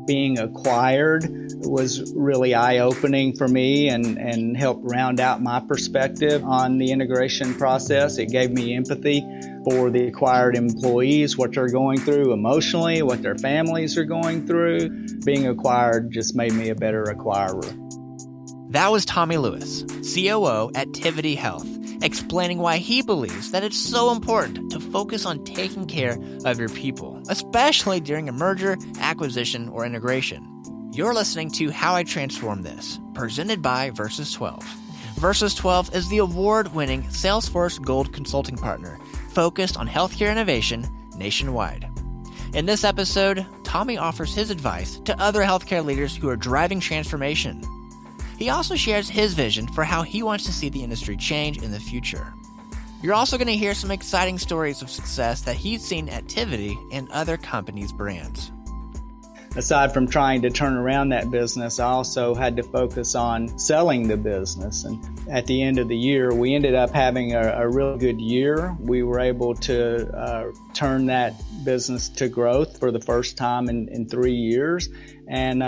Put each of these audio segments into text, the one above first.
Being acquired was really eye-opening for me and helped round out my perspective on the integration process. It gave me empathy for the acquired employees, what they're going through emotionally, what their families are going through. Being acquired just made me a better acquirer. That was Tommy Lewis, COO at Tivity Health, explaining why he believes that it's so important to focus on taking care of your people, especially during a merger, acquisition, or integration. You're listening to How I Transform This, presented by Versus 12. Versus 12 is the award-winning Salesforce Gold consulting partner focused on healthcare innovation nationwide. In this episode, Tommy offers his advice to other healthcare leaders who are driving transformation. He also shares his vision for how he wants to see the industry change in the future. You're also going to hear some exciting stories of success that he's seen at Tivity and other companies' brands. Aside from trying to turn around that business, I also had to focus on selling the business. And at the end of the year, we ended up having a really good year. We were able to turn that business to growth for the first time in 3 years. And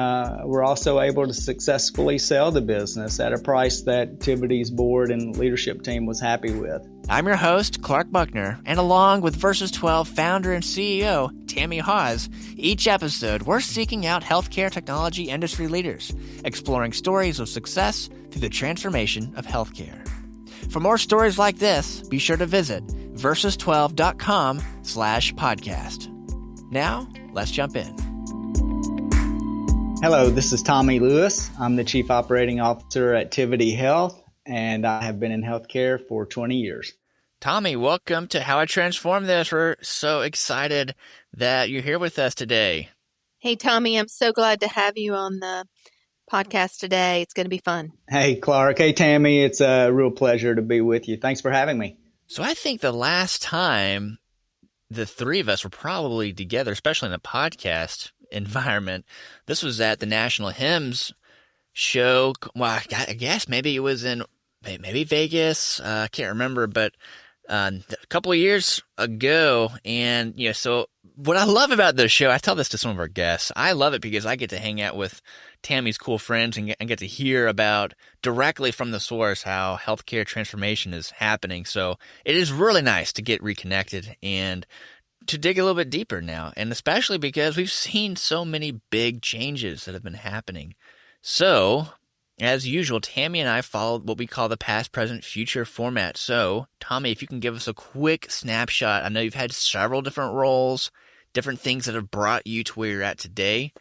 we're also able to successfully sell the business at a price that Tivity's board and leadership team was happy with. I'm your host, Clark Buckner, and along with Versus 12 founder and CEO, Tammy Hawes, each episode we're seeking out healthcare technology industry leaders, exploring stories of success through the transformation of healthcare. For more stories like this, be sure to visit versus12.com/podcast. Now, let's jump in. Hello, this is Tommy Lewis. I'm the Chief Operating Officer at Tivity Health, and I have been in healthcare for 20 years. Tommy, welcome to How I Transform This. We're so excited that you're here with us today. Hey, Tommy, I'm so glad to have you on the podcast today. It's going to be fun. Hey, Clark. Hey, Tammy. It's a real pleasure to be with you. Thanks for having me. So I think the last time the three of us were probably together, especially in the podcast environment, this was at the National Hymns show. Well, I guess maybe it was in maybe Vegas. I can't remember, but a couple of years ago. And, so what I love about this show, I tell this to some of our guests, I love it because I get to hang out with Tammy's cool friends and get to hear about directly from the source how healthcare transformation is happening. So it is really nice to get reconnected and to dig a little bit deeper now. And especially because we've seen so many big changes that have been happening. So, as usual, Tammy and I followed what we call the past, present, future format. So, Tommy, if you can give us a quick snapshot. I know you've had several different roles, different things that have brought you to where you're at today.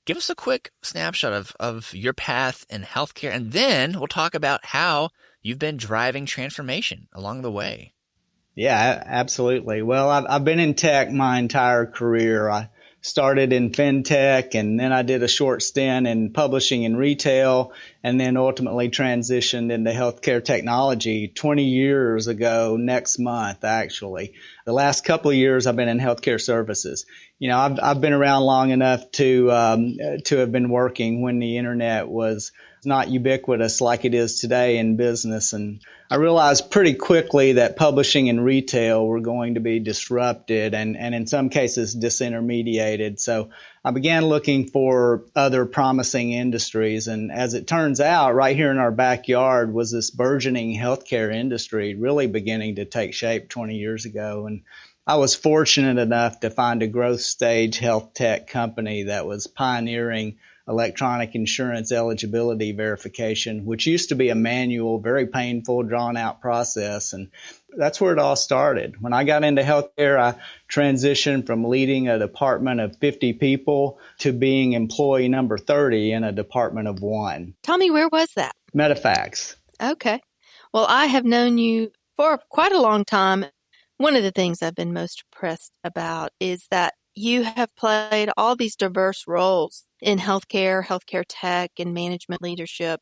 Give us a quick snapshot of your path in healthcare, and then we'll talk about how you've been driving transformation along the way. Yeah, absolutely. Well, I've been in tech my entire career. I started in fintech, and then I did a short stint in publishing and retail, and then ultimately transitioned into healthcare technology 20 years ago next month, actually. The last couple of years I've been in healthcare services. I've been around long enough to have been working when the internet was not ubiquitous like it is today in business. And I realized pretty quickly that publishing and retail were going to be disrupted and in some cases disintermediated. So I began looking for other promising industries. And as it turns out, right here in our backyard was this burgeoning healthcare industry really beginning to take shape 20 years ago. And I was fortunate enough to find a growth stage health tech company that was pioneering electronic insurance eligibility verification, which used to be a manual, very painful, drawn-out process. And that's where it all started. When I got into healthcare, I transitioned from leading a department of 50 people to being employee number 30 in a department of 1. Tommy, where was that? Medifax. Okay. Well, I have known you for quite a long time. One of the things I've been most impressed about is that you have played all these diverse roles in healthcare tech, and management leadership.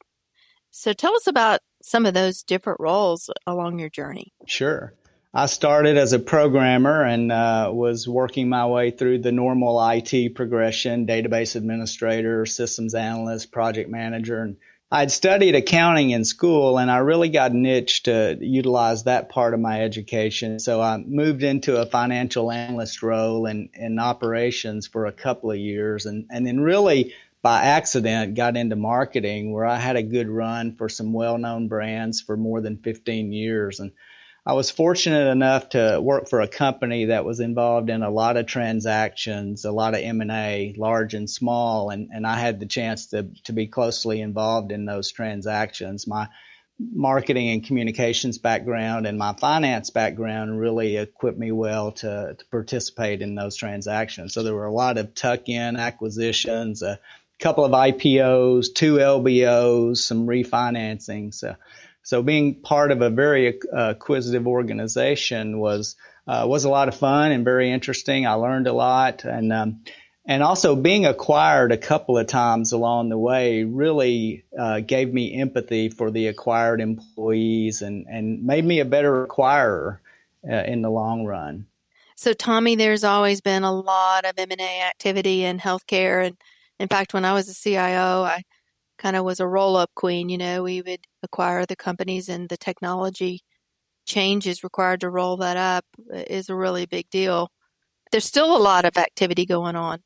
So tell us about some of those different roles along your journey. Sure. I started as a programmer and was working my way through the normal IT progression, database administrator, systems analyst, project manager, and I'd studied accounting in school, and I really got an itch to utilize that part of my education. So I moved into a financial analyst role in operations for a couple of years, and then really by accident got into marketing, where I had a good run for some well-known brands for more than 15 years. And I was fortunate enough to work for a company that was involved in a lot of transactions, a lot of M&A, large and small, and I had the chance to be closely involved in those transactions. My marketing and communications background and my finance background really equipped me well to participate in those transactions. So there were a lot of tuck-in acquisitions, a couple of IPOs, two LBOs, some refinancing. So being part of a very acquisitive organization was a lot of fun and very interesting. I learned a lot, and also being acquired a couple of times along the way really gave me empathy for the acquired employees and made me a better acquirer in the long run. So, Tommy, there's always been a lot of M&A activity in healthcare, and in fact, when I was a CIO, I kind of was a roll-up queen. We would acquire the companies, and the technology changes required to roll that up is a really big deal. There's still a lot of activity going on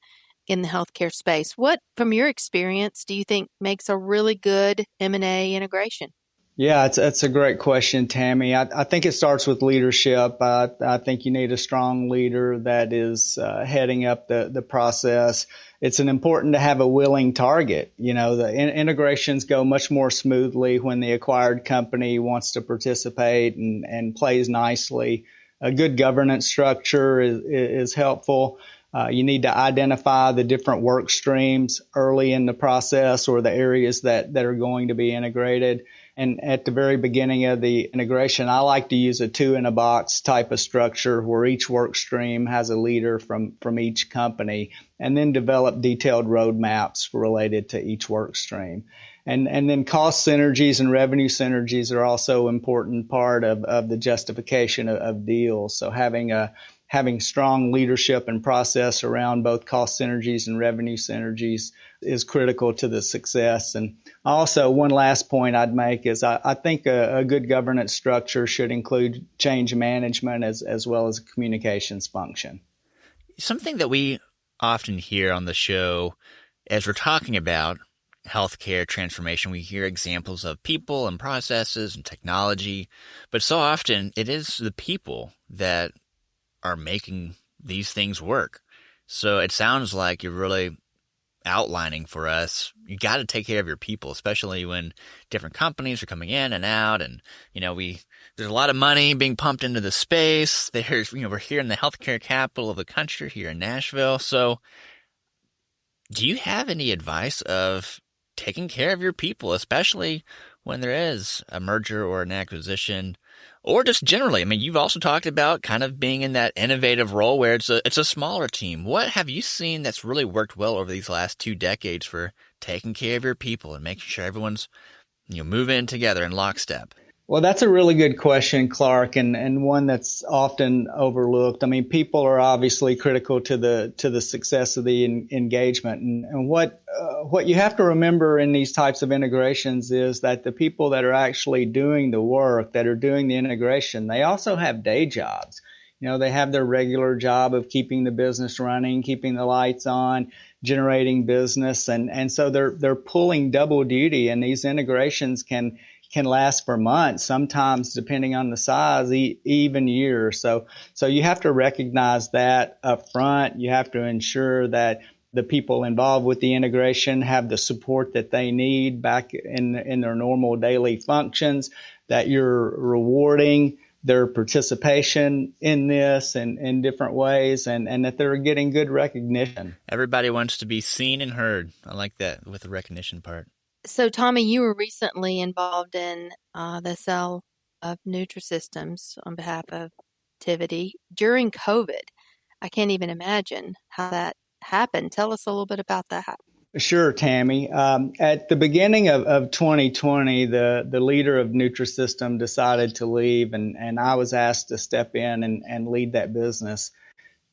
in the healthcare space. What, from your experience, do you think makes a really good M&A integration? Yeah, it's a great question, Tammy. I think it starts with leadership. I think you need a strong leader that is heading up the process. It's important to have a willing target. The integrations go much more smoothly when the acquired company wants to participate and plays nicely. A good governance structure is helpful. You need to identify the different work streams early in the process or the areas that are going to be integrated. And at the very beginning of the integration, I like to use a two-in-a-box type of structure where each work stream has a leader from each company, and then develop detailed roadmaps related to each work stream. And then cost synergies and revenue synergies are also an important part of the justification of deals. So having strong leadership and process around both cost synergies and revenue synergies is critical to the success. And also, one last point I'd make is I think a good governance structure should include change management as well as a communications function. Something that we often hear on the show as we're talking about healthcare transformation, we hear examples of people and processes and technology, but so often it is the people that are making these things work. So it sounds like you're really outlining for us, you got to take care of your people, especially when different companies are coming in and out, and there's a lot of money being pumped into the space. We're here in the healthcare capital of the country, here in Nashville. So do you have any advice of taking care of your people, especially when there is a merger or an acquisition, or just generally? I mean, you've also talked about kind of being in that innovative role where it's a smaller team. What have you seen that's really worked well over these last 2 decades for taking care of your people and making sure everyone's moving together in lockstep? Well, that's a really good question, Clark, and one that's often overlooked. I mean, people are obviously critical to the success of the engagement, and what you have to remember in these types of integrations is that the people that are actually doing the work, that are doing the integration, they also have day jobs. They have their regular job of keeping the business running, keeping the lights on, generating business, and so they're pulling double duty, and these integrations can last for months, sometimes depending on the size, even years. So you have to recognize that up front. You have to ensure that the people involved with the integration have the support that they need back in their normal daily functions, that you're rewarding their participation in this and in different ways, and that they're getting good recognition. Everybody wants to be seen and heard. I like that with the recognition part. So, Tommy, you were recently involved in the sale of Nutrisystems on behalf of Tivity during COVID. I can't even imagine how that happened. Tell us a little bit about that. Sure, Tammy. At the beginning of 2020, the leader of Nutrisystem decided to leave, and I was asked to step in and lead that business.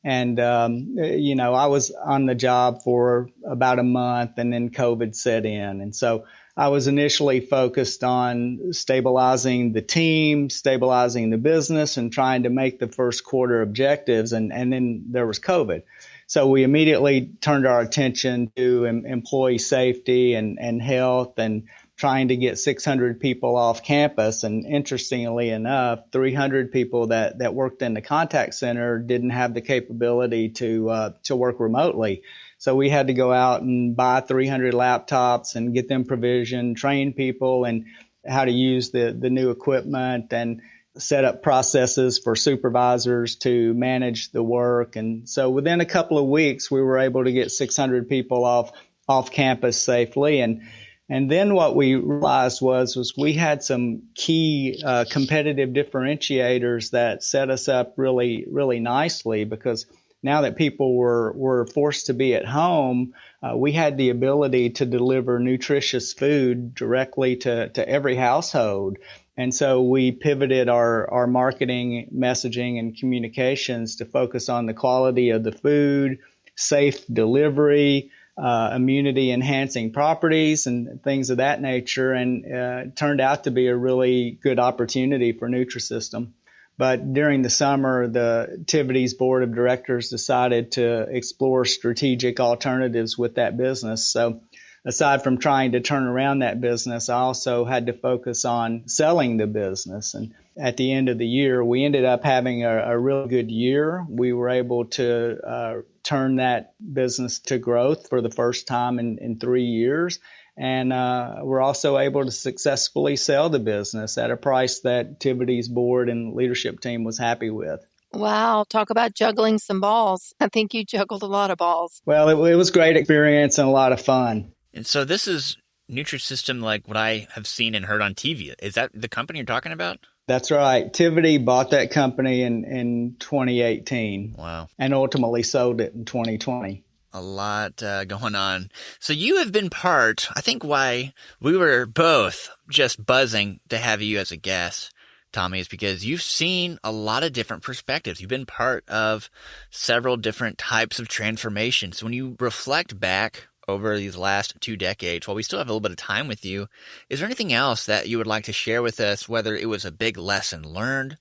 And, I was on the job for about a month, and then COVID set in. And so I was initially focused on stabilizing the team, stabilizing the business, and trying to make the first quarter objectives. And then there was COVID. So we immediately turned our attention to employee safety and health and trying to get 600 people off campus. And interestingly enough, 300 people that worked in the contact center didn't have the capability to work remotely. So we had to go out and buy 300 laptops and get them provisioned, train people and how to use the new equipment and set up processes for supervisors to manage the work. And so within a couple of weeks, we were able to get 600 people off campus safely. And then what we realized was we had some key competitive differentiators that set us up really, really nicely, because now that people were forced to be at home, we had the ability to deliver nutritious food directly to every household. And so we pivoted our marketing, messaging, and communications to focus on the quality of the food, safe delivery, immunity-enhancing properties, and things of that nature. And it turned out to be a really good opportunity for Nutrisystem. But during the summer, the Tivity's board of directors decided to explore strategic alternatives with that business. So aside from trying to turn around that business, I also had to focus on selling the business. And at the end of the year, we ended up having a really good year. We were able to turn that business to growth for the first time in 3 years. And we're also able to successfully sell the business at a price that Tivity's board and leadership team was happy with. Wow. Talk about juggling some balls. I think you juggled a lot of balls. Well, it was a great experience and a lot of fun. And so this is Nutrisystem, like what I have seen and heard on TV. Is that the company you're talking about? That's right. Tivity bought that company in 2018. Wow. And ultimately sold it in 2020. A lot going on. So you have been part, I think why we were both just buzzing to have you as a guest, Tommy, is because you've seen a lot of different perspectives. You've been part of several different types of transformation. So when you reflect back over these last 2 decades, while we still have a little bit of time with you, is there anything else that you would like to share with us, whether it was a big lesson learned,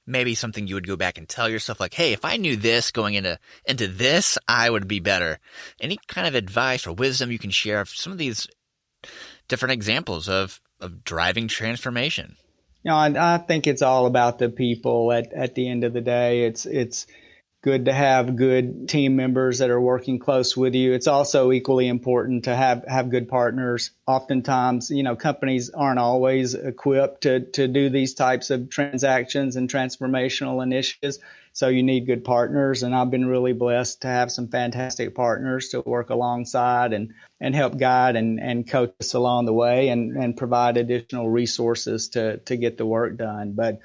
maybe something you would go back and tell yourself, like, hey, if I knew this going into this, I would be better. Any kind of advice or wisdom you can share of some of these different examples of driving transformation? You know, I think it's all about the people at the end of the day. It's good to have good team members that are working close with you. It's also equally important to have good partners. Oftentimes, you know, companies aren't always equipped to do these types of transactions and transformational initiatives. So you need good partners. And I've been really blessed to have some fantastic partners to work alongside and help guide and coach us along the way and provide additional resources to get the work done. But,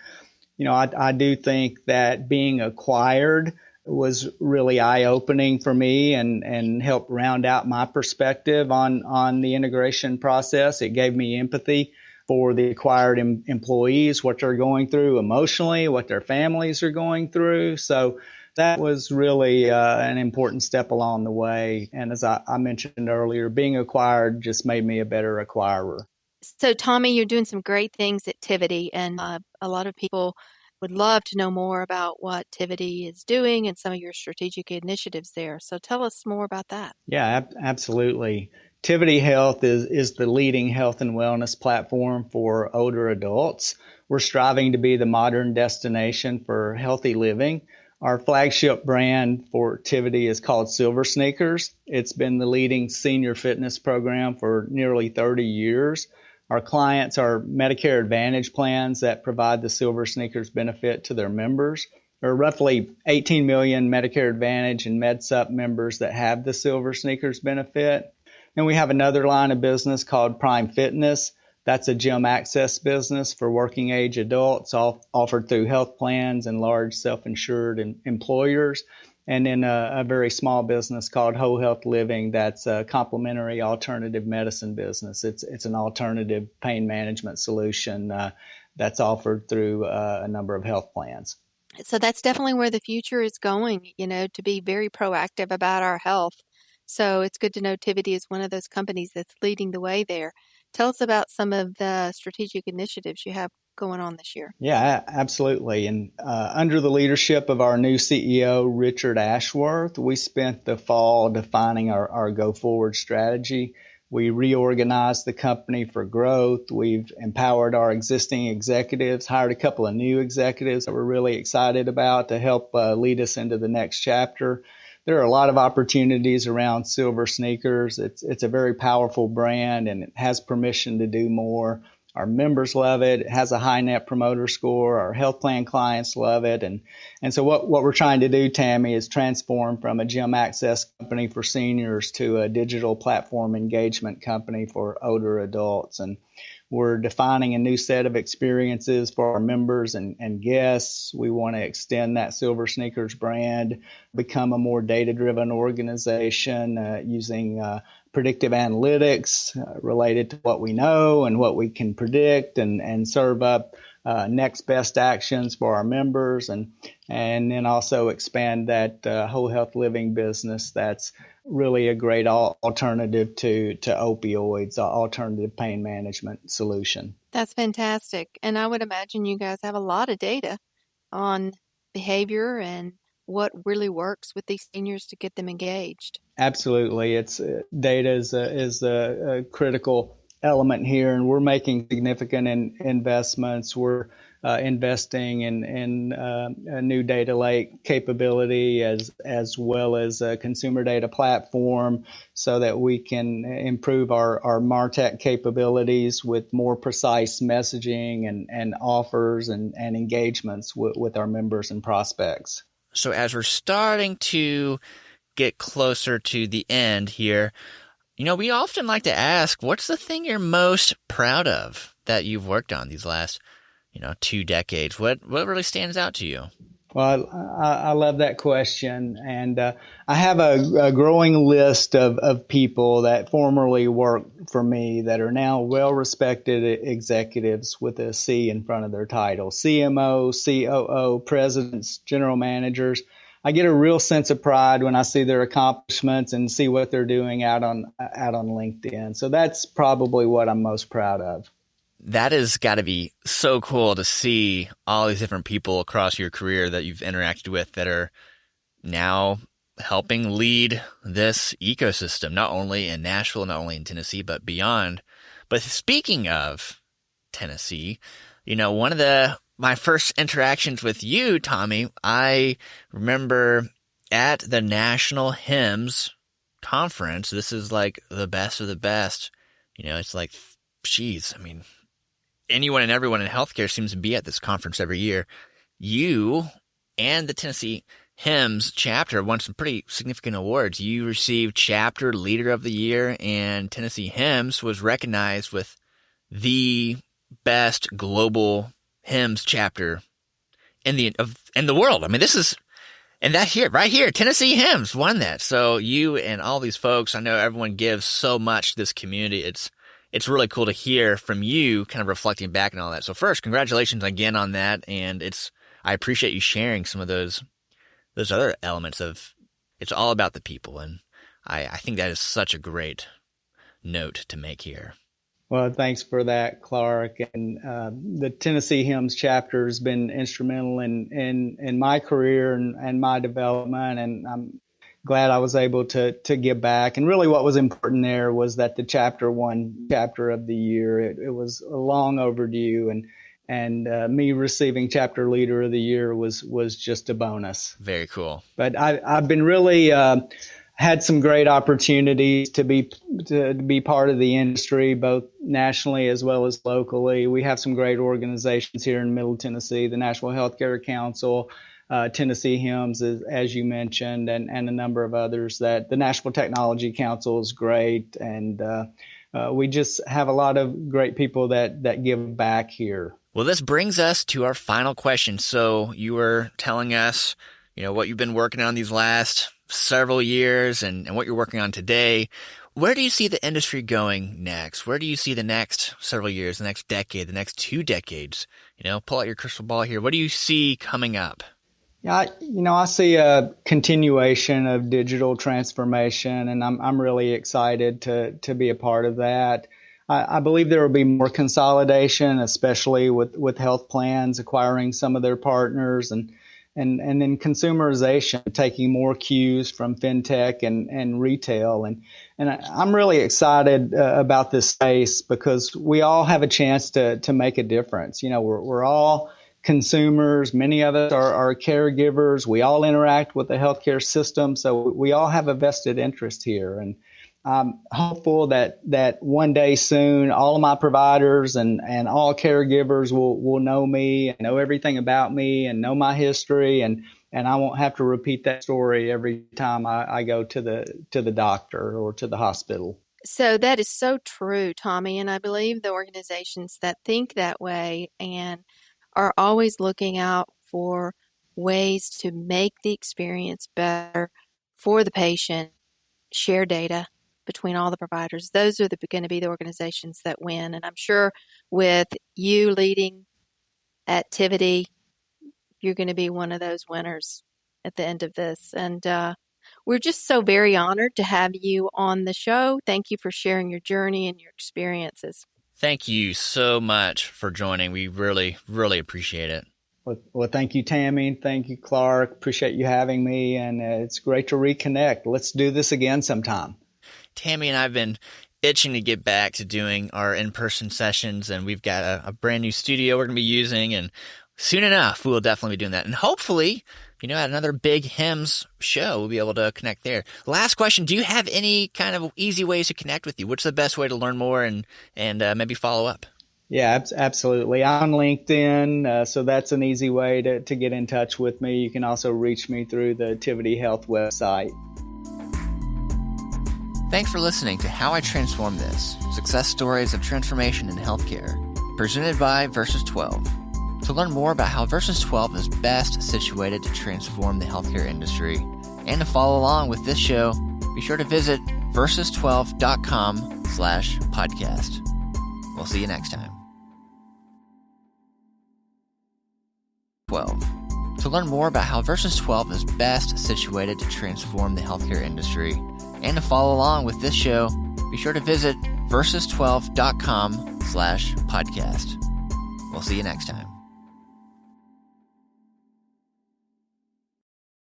you know, I do think that being acquired was really eye-opening for me and helped round out my perspective on the integration process. It gave me empathy for the acquired employees, what they're going through emotionally, what their families are going through. So that was really an important step along the way. And as I mentioned earlier, being acquired just made me a better acquirer. So, Tommy, you're doing some great things at Tivity, and a lot of people would love to know more about what Tivity is doing and some of your strategic initiatives there. So tell us more about that. Yeah, absolutely. Tivity Health is the leading health and wellness platform for older adults. We're striving to be the modern destination for healthy living. Our flagship brand for Tivity is called Silver Sneakers. It's been the leading senior fitness program for nearly 30 years. Our clients are Medicare Advantage plans that provide the Silver Sneakers benefit to their members. There are roughly 18 million Medicare Advantage and MedSup members that have the Silver Sneakers benefit. And we have another line of business called Prime Fitness. That's a gym access business for working age adults offered through health plans and large self-insured employers. And then a very small business called Whole Health Living that's a complementary alternative medicine business. It's an alternative pain management solution that's offered through a number of health plans. So that's definitely where the future is going, you know, to be very proactive about our health. So it's good to know Tivity is one of those companies that's leading the way there. Tell us about some of the strategic initiatives you have going on this year. Yeah, absolutely. And under the leadership of our new CEO, Richard Ashworth, we spent the fall defining our go-forward strategy. We reorganized the company for growth. We've empowered our existing executives, hired a couple of new executives that we're really excited about to help lead us into the next chapter. There are a lot of opportunities around silver sneakers. It's a very powerful brand, and it has permission to do more. Our members love it. It has a high net promoter score. Our health plan clients love it. And so what we're trying to do, Tammy, is transform from a gym access company for seniors to a digital platform engagement company for older adults. And we're defining a new set of experiences for our members and guests. We want to extend that Silver Sneakers brand, become a more data-driven organization using predictive analytics related to what we know and what we can predict, and serve up next best actions for our members, and then also expand that whole health living business that's really a great alternative to opioids, alternative pain management solution. That's fantastic. And I would imagine you guys have a lot of data on behavior and what really works with these seniors to get them engaged. Absolutely. It's data is a critical element here, and we're making significant investments. We're investing in a new data lake capability as well as a consumer data platform so that we can improve our MarTech capabilities with more precise messaging and offers and engagements with our members and prospects. So as we're starting to get closer to the end here, we often like to ask, what's the thing you're most proud of that you've worked on these last, 2 decades? What really stands out to you? Well, I love that question. And I have a growing list of people that formerly worked for me that are now well-respected executives with a C in front of their title. CMO, COO, presidents, general managers. I get a real sense of pride when I see their accomplishments and see what they're doing out on LinkedIn. So that's probably what I'm most proud of. That has got to be so cool to see all these different people across your career that you've interacted with that are now helping lead this ecosystem, not only in Nashville, not only in Tennessee, but beyond. But speaking of Tennessee, one of my first interactions with you, Tommy, I remember at the National Hymns Conference. This is like the best of the best. It's like, geez, anyone and everyone in healthcare seems to be at this conference every year. You and the Tennessee Hymns chapter won some pretty significant awards. You received Chapter Leader of the Year, and Tennessee Hymns was recognized with the best global hymns chapter in the world. And that here, right here, Tennessee Hymns won that. So you and all these folks, I know everyone gives so much to this community. It's really cool to hear from you, kind of reflecting back and all that. So first, congratulations again on that, and I appreciate you sharing some of those other elements of it's all about the people, and I think that is such a great note to make here. Well, thanks for that, Clark. And the Tennessee Hymns chapter has been instrumental in my career and my development, and I'm glad I was able to give back. And really what was important there was that the chapter won Chapter of the Year. It was long overdue, and me receiving Chapter Leader of the Year was just a bonus. Very cool. But I've been really had some great opportunities to be part of the industry, both nationally as well as locally. We have some great organizations here in Middle Tennessee, the National Healthcare Council, Tennessee Hymns, as you mentioned, and a number of others. That the National Technology Council is great, and we just have a lot of great people that give back here. Well, this brings us to our final question. So you were telling us, what you've been working on these last several years and what you're working on today. Where do you see the industry going next? Where do you see the next several years, the next decade, the next 2 decades? Pull out your crystal ball here. What do you see coming up? Yeah, I see a continuation of digital transformation, and I'm really excited to be a part of that. I believe there will be more consolidation, especially with health plans acquiring some of their partners, and then consumerization, taking more cues from fintech and retail. And I'm really excited about this space because we all have a chance to make a difference. We're all consumers. Many of us are caregivers. We all interact with the healthcare system, so we all have a vested interest here. And I'm hopeful that one day soon, all of my providers and all caregivers will know me and know everything about me and know my history, and I won't have to repeat that story every time I go to the doctor or to the hospital. So that is so true, Tommy, and I believe the organizations that think that way and are always looking out for ways to make the experience better for the patient, share data between all the providers. Those are going to be the organizations that win. And I'm sure with you leading at Tivity, you're going to be one of those winners at the end of this. And we're just so very honored to have you on the show. Thank you for sharing your journey and your experiences. Thank you so much for joining. We really, really appreciate it. Well, thank you, Tammy. Thank you, Clark. Appreciate you having me. And it's great to reconnect. Let's do this again sometime. Tammy and I have been itching to get back to doing our in-person sessions, and we've got a brand new studio we're going to be using, and soon enough, we will definitely be doing that. And hopefully, at another big HIMSS show, we'll be able to connect there. Last question, do you have any kind of easy ways to connect with you? What's the best way to learn more and maybe follow up? Yeah, absolutely. I'm on LinkedIn, so that's an easy way to get in touch with me. You can also reach me through the Tivity Health website. Thanks for listening to How I Transform This, Success Stories of Transformation in Healthcare, presented by Versus 12. To learn more about how Versus 12 is best situated to transform the healthcare industry, and to follow along with this show, be sure to visit versus12.com/podcast. We'll see you next time. 12. To learn more about how Versus 12 is best situated to transform the healthcare industry, and to follow along with this show, be sure to visit versus12.com/podcast. We'll see you next time.